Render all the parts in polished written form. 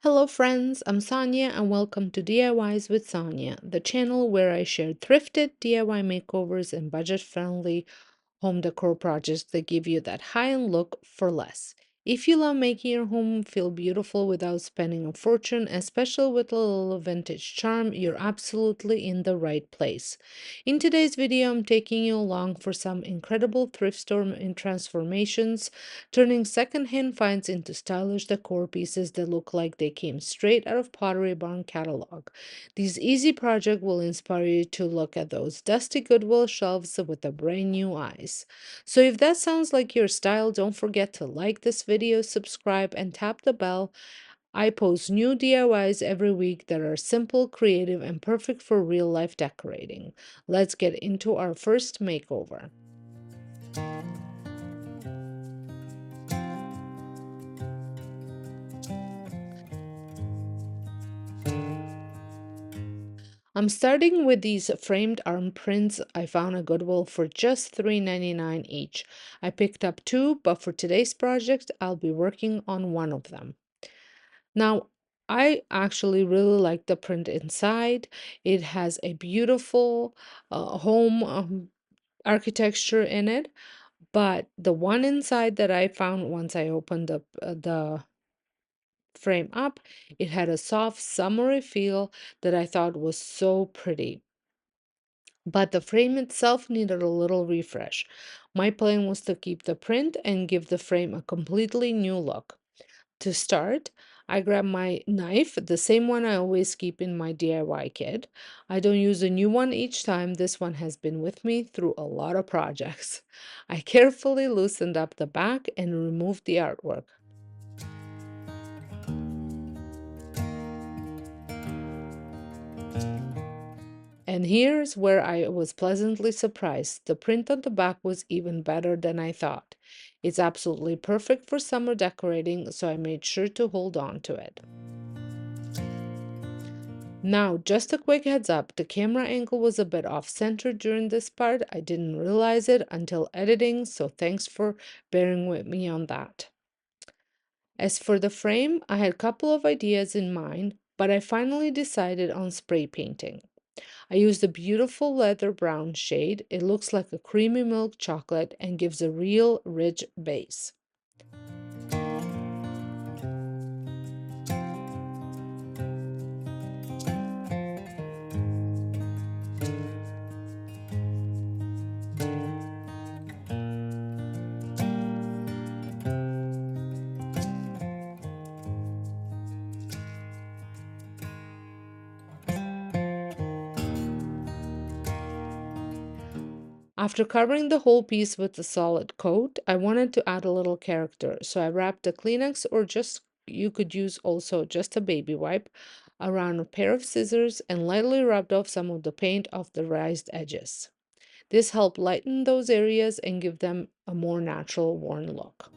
Hello friends, I'm Sonia and welcome to DIYs with Sonia, the channel where I share thrifted DIY makeovers and budget-friendly home decor projects that give you that high-end look for less. If you love making your home feel beautiful without spending a fortune, especially with a little vintage charm, you're absolutely in the right place. In today's video, I'm taking you along for some incredible thrift store transformations, turning secondhand finds into stylish decor pieces that look like they came straight out of Pottery Barn catalog. This easy project will inspire you to look at those dusty Goodwill shelves with a brand new eyes. So if that sounds like your style, don't forget to like this video, subscribe, and tap the bell. I post new DIYs every week that are simple, creative, and perfect for real life decorating. Let's get into our first makeover. I'm starting with these framed arm prints I found at Goodwill for just $3.99 each. I picked up two, but for today's project, I'll be working on one of them. Now, I actually really like the print inside. It has a beautiful home architecture in it, but the one inside that I found once I opened up the frame up, it had a soft summery feel that I thought was so pretty. But the frame itself needed a little refresh. My plan was to keep the print and give the frame a completely new look. To start, I grab my knife, the same one I always keep in my DIY kit. I don't use a new one each time. This one has been with me through a lot of projects. I carefully loosened up the back and removed the artwork. And here's where I was pleasantly surprised. The print on the back was even better than I thought. It's absolutely perfect for summer decorating, so I made sure to hold on to it. Now, just a quick heads up, the camera angle was a bit off-center during this part. I didn't realize it until editing, so thanks for bearing with me on that. As for the frame, I had a couple of ideas in mind, but I finally decided on spray painting. I used a beautiful leather brown shade. It looks like a creamy milk chocolate and gives a real rich base. After covering the whole piece with a solid coat, I wanted to add a little character, so I wrapped a Kleenex or just you could use also just a baby wipe around a pair of scissors and lightly rubbed off some of the paint off the raised edges. This helped lighten those areas and give them a more natural worn look.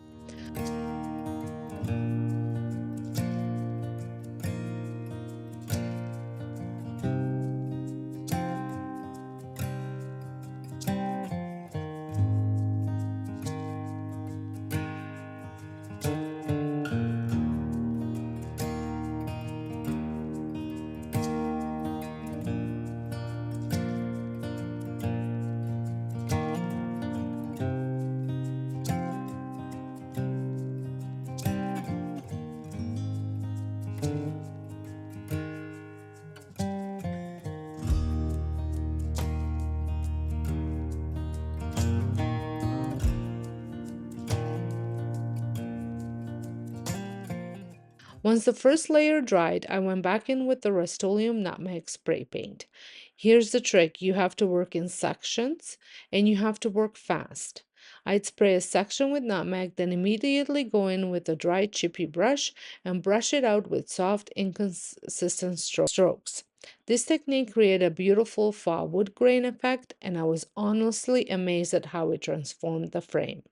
Once the first layer dried, I went back in with the Rust-Oleum Nutmeg spray paint. Here's the trick, you have to work in sections and you have to work fast. I'd spray a section with nutmeg, then immediately go in with a dry chippy brush and brush it out with soft, inconsistent strokes. This technique created a beautiful faux wood grain effect, and I was honestly amazed at how it transformed the frame.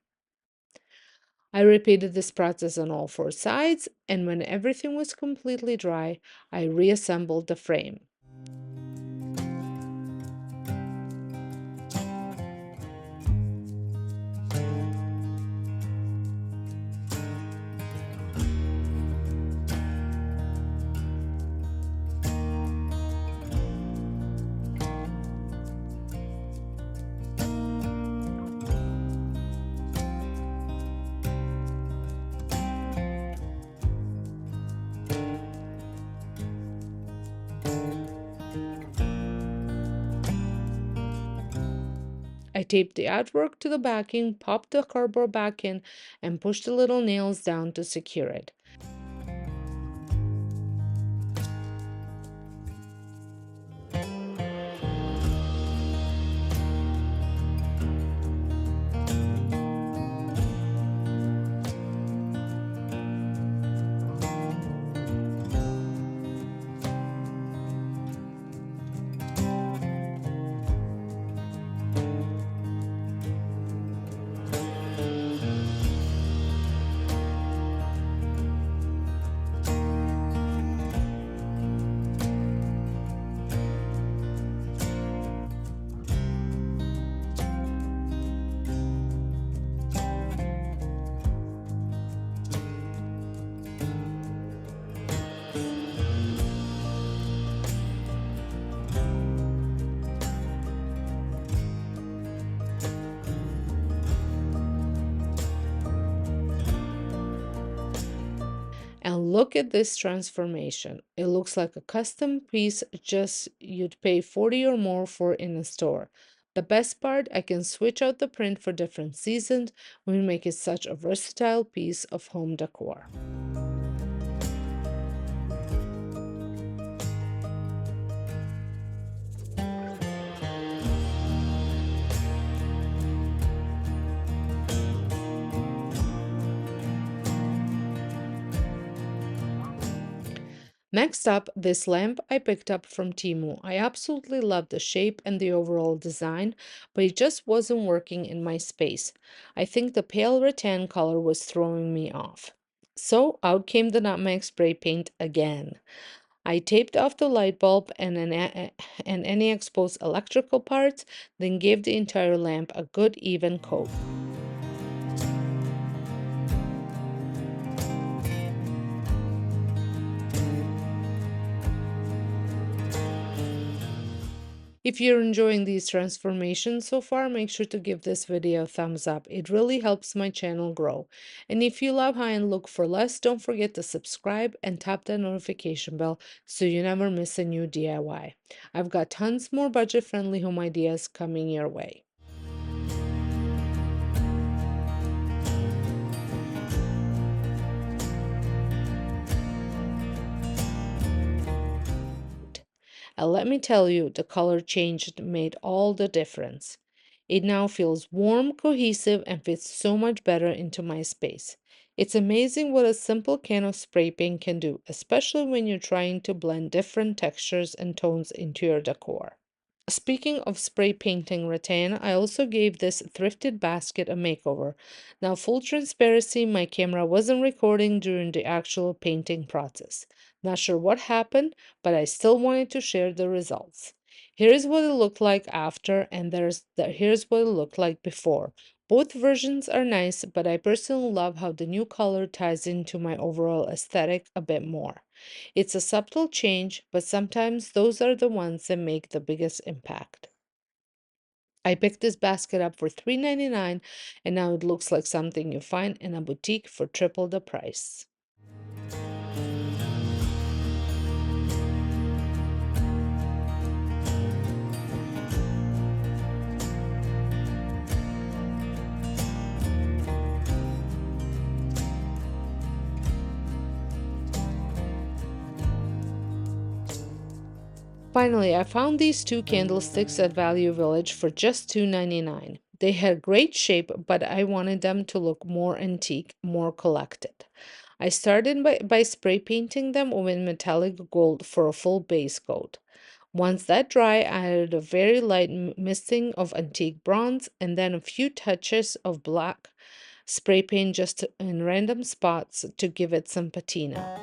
I repeated this process on all four sides, and when everything was completely dry, I reassembled the frame. I taped the artwork to the backing, popped the cardboard back in, and pushed the little nails down to secure it. And look at this transformation. It looks like a custom piece just you'd pay 40 or more for in a store. The best part, I can switch out the print for different seasons, which make it such a versatile piece of home decor. Next up, this lamp I picked up from Temu. I absolutely love the shape and the overall design, but it just wasn't working in my space. I think the pale rattan color was throwing me off. So out came the nutmeg spray paint again. I taped off the light bulb and any exposed electrical parts, then gave the entire lamp a good even coat. If you're enjoying these transformations so far, make sure to give this video a thumbs up. It really helps my channel grow. And if you love high and look for less, don't forget to subscribe and tap that notification bell so you never miss a new DIY. I've got tons more budget-friendly home ideas coming your way. And let me tell you, the color change made all the difference. It now feels warm, cohesive, and fits so much better into my space. It's amazing what a simple can of spray paint can do, especially when you're trying to blend different textures and tones into your decor. Speaking of spray painting rattan, I also gave this thrifted basket a makeover. Now, full transparency, my camera wasn't recording during the actual painting process. Not sure what happened, but I still wanted to share the results. Here's what it looked like after, and here's what it looked like before. Both versions are nice, but I personally love how the new color ties into my overall aesthetic a bit more. It's a subtle change, but sometimes those are the ones that make the biggest impact. I picked this basket up for $3.99, and now it looks like something you find in a boutique for triple the price. Finally, I found these two candlesticks at Value Village for just $2.99. They had great shape, but I wanted them to look more antique, more collected. I started by spray painting them with metallic gold for a full base coat. Once that dry, I added a very light misting of antique bronze and then a few touches of black spray paint just in random spots to give it some patina.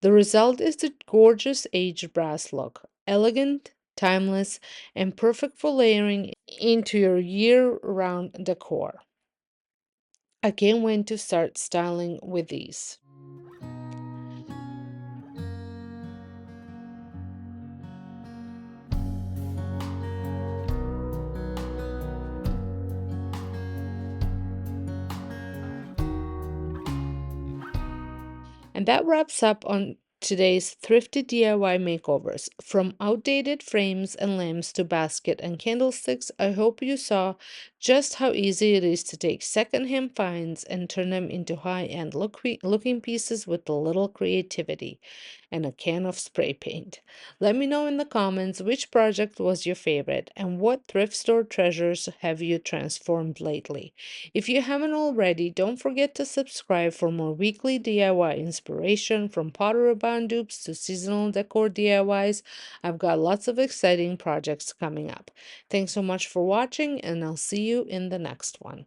The result is the gorgeous aged brass look, elegant, timeless, and perfect for layering into your year-round decor. I can't wait to start styling with these. And that wraps up on today's thrifted DIY makeovers. From outdated frames and lamps to basket and candlesticks, I hope you saw just how easy it is to take secondhand finds and turn them into high-end looking pieces with a little creativity and a can of spray paint. Let me know in the comments which project was your favorite and what thrift store treasures have you transformed lately. If you haven't already, don't forget to subscribe for more weekly DIY inspiration from Pottery Barn dupes to seasonal decor DIYs. I've got lots of exciting projects coming up. Thanks so much for watching, and I'll see you in the next one.